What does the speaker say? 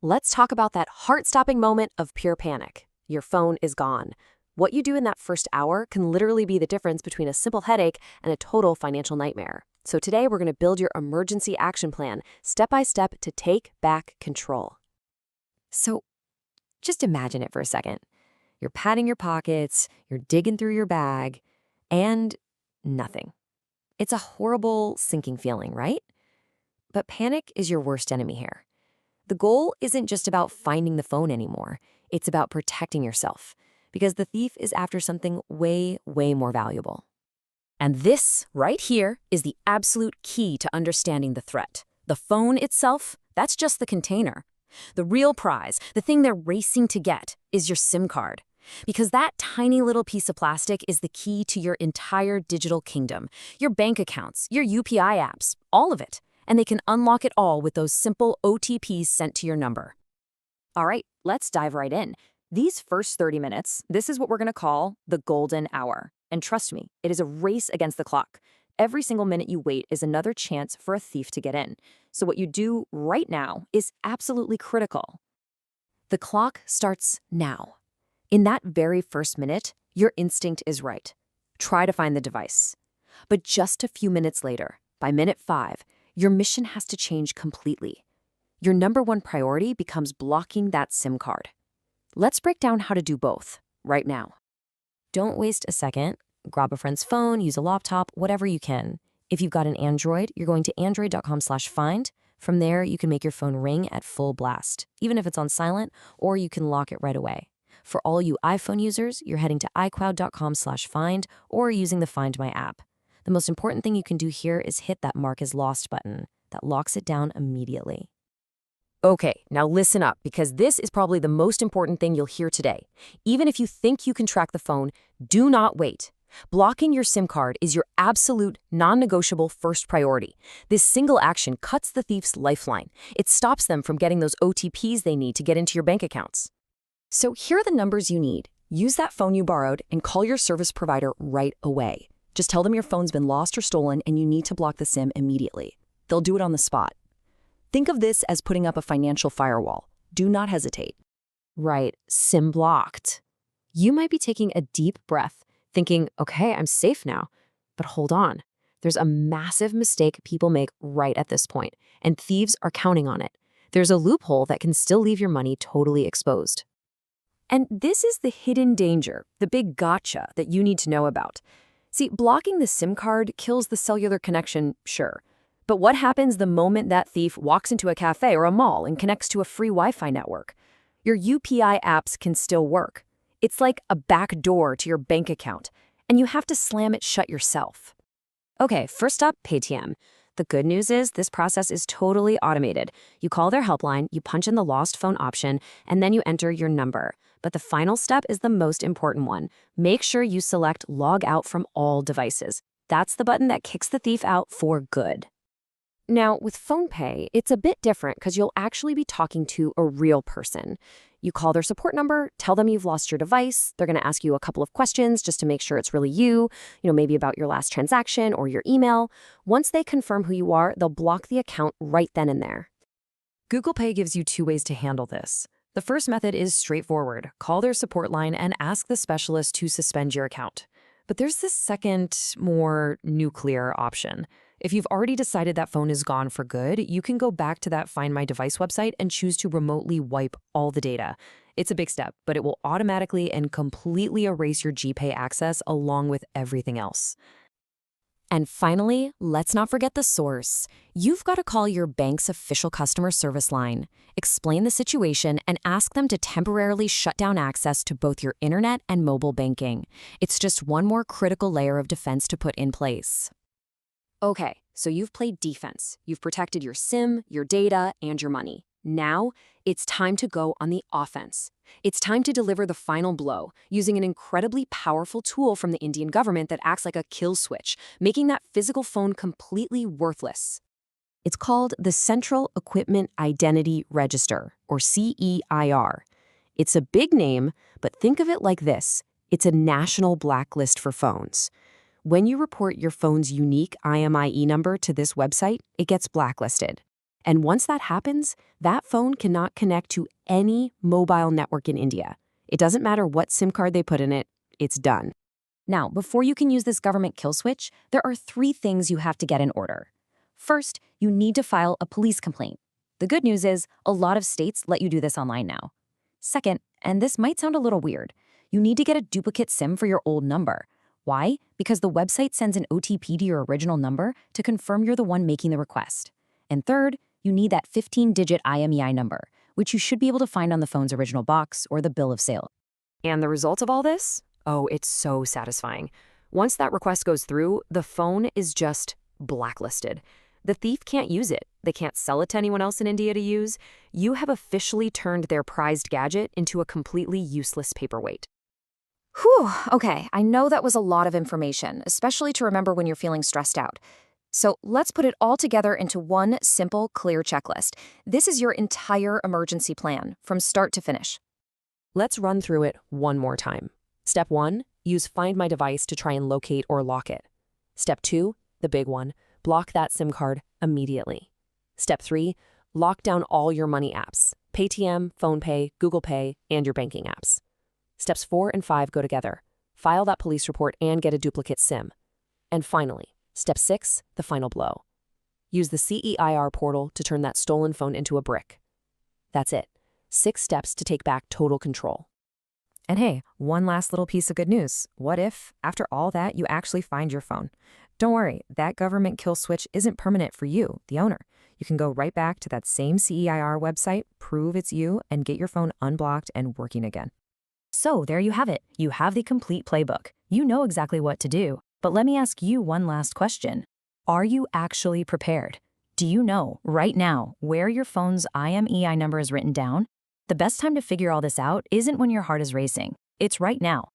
let's talk about that heart-stopping moment of pure panic. Your phone is gone. What you do in that first hour can literally be the difference between a simple headache and a total financial nightmare. So today we're going to build your emergency action plan, step by step, to take back control. So just imagine it for a second. You're patting your pockets, you're digging through your bag, and nothing. It's a horrible, sinking feeling, right? But panic is your worst enemy here. The goal isn't just about finding the phone anymore. It's about protecting yourself, because the thief is after something way, way more valuable. And this, right here, is the absolute key to understanding the threat. The phone itself, that's just the container. The real prize, the thing they're racing to get, is your SIM card. Because that tiny little piece of plastic is the key to your entire digital kingdom. Your bank accounts, your UPI apps, all of it. And they can unlock it all with those simple OTPs sent to your number. All right, let's dive right in. These first 30 minutes, this is what we're going to call the golden hour. And trust me, it is a race against the clock. Every single minute you wait is another chance for a thief to get in. So what you do right now is absolutely critical. The clock starts now. In that very first minute, your instinct is right. Try to find the device. But just a few minutes later, by minute 5, your mission has to change completely. Your number one priority becomes blocking that SIM card. Let's break down how to do both right now. Don't waste a second. Grab a friend's phone, use a laptop, whatever you can. If you've got an Android, you're going to android.com/find. From there, you can make your phone ring at full blast, even if it's on silent, or you can lock it right away. For all you iPhone users, you're heading to iCloud.com/find or using the Find My app. The most important thing you can do here is hit that Mark as Lost button. That locks it down immediately. Okay, now listen up, because this is probably the most important thing you'll hear today. Even if you think you can track the phone, do not wait. Blocking your SIM card is your absolute, non-negotiable first priority. This single action cuts the thief's lifeline. It stops them from getting those OTPs they need to get into your bank accounts. So here are the numbers you need. Use that phone you borrowed and call your service provider right away. Just tell them your phone's been lost or stolen and you need to block the SIM immediately. They'll do it on the spot. Think of this as putting up a financial firewall. Do not hesitate. Right, SIM blocked. You might be taking a deep breath, thinking, okay, I'm safe now. But hold on. There's a massive mistake people make right at this point, and thieves are counting on it. There's a loophole that can still leave your money totally exposed. And this is the hidden danger, the big gotcha that you need to know about. See, blocking the SIM card kills the cellular connection, sure. But what happens the moment that thief walks into a cafe or a mall and connects to a free Wi-Fi network? Your UPI apps can still work. It's like a back door to your bank account, and you have to slam it shut yourself. Okay, first up, Paytm. The good news is this process is totally automated. You call their helpline, you punch in the lost phone option, and then you enter your number. But the final step is the most important one. Make sure you select Log Out from all devices. That's the button that kicks the thief out for good. Now, with PhonePay, it's a bit different because you'll actually be talking to a real person. You call their support number, tell them you've lost your device. They're going to ask you a couple of questions just to make sure it's really you, maybe about your last transaction or your email. Once they confirm who you are, they'll block the account right then and there. Google Pay gives you 2 ways to handle this. The first method is straightforward. Call their support line and ask the specialist to suspend your account. But there's this second, more nuclear option. If you've already decided that phone is gone for good, you can go back to that Find My Device website and choose to remotely wipe all the data. It's a big step, but it will automatically and completely erase your GPay access along with everything else. And finally, let's not forget the source. You've got to call your bank's official customer service line, explain the situation, and ask them to temporarily shut down access to both your internet and mobile banking. It's just one more critical layer of defense to put in place. Okay, so you've played defense. You've protected your SIM, your data, and your money. Now, it's time to go on the offense. It's time to deliver the final blow using an incredibly powerful tool from the Indian government that acts like a kill switch, making that physical phone completely worthless. It's called the Central Equipment Identity Register, or CEIR. It's a big name, but think of it like this. It's a national blacklist for phones. When you report your phone's unique IMEI number to this website, it gets blacklisted. And once that happens, that phone cannot connect to any mobile network in India. It doesn't matter what SIM card they put in it, it's done. Now, before you can use this government kill switch, there are 3 things you have to get in order. First, you need to file a police complaint. The good news is, a lot of states let you do this online now. Second, and this might sound a little weird, you need to get a duplicate SIM for your old number. Why? Because the website sends an OTP to your original number to confirm you're the one making the request. And third, you need that 15-digit IMEI number, which you should be able to find on the phone's original box or the bill of sale. And the result of all this? Oh, it's so satisfying. Once that request goes through, the phone is just blacklisted. The thief can't use it. They can't sell it to anyone else in India to use. You have officially turned their prized gadget into a completely useless paperweight. Whew, okay, I know that was a lot of information, especially to remember when you're feeling stressed out. So let's put it all together into one simple, clear checklist. This is your entire emergency plan, from start to finish. Let's run through it one more time. Step 1, use Find My Device to try and locate or lock it. Step 2, the big one, block that SIM card immediately. Step 3, lock down all your money apps, Paytm, PhonePay, Google Pay, and your banking apps. Steps 4 and 5 go together. File that police report and get a duplicate SIM. And finally, Step 6, the final blow. Use the CEIR portal to turn that stolen phone into a brick. That's it. 6 steps to take back total control. And hey, one last little piece of good news. What if, after all that, you actually find your phone? Don't worry, that government kill switch isn't permanent for you, the owner. You can go right back to that same CEIR website, prove it's you, and get your phone unblocked and working again. So there you have it. You have the complete playbook. You know exactly what to do. But let me ask you one last question. Are you actually prepared? Do you know, right now, where your phone's IMEI number is written down? The best time to figure all this out isn't when your heart is racing. It's right now.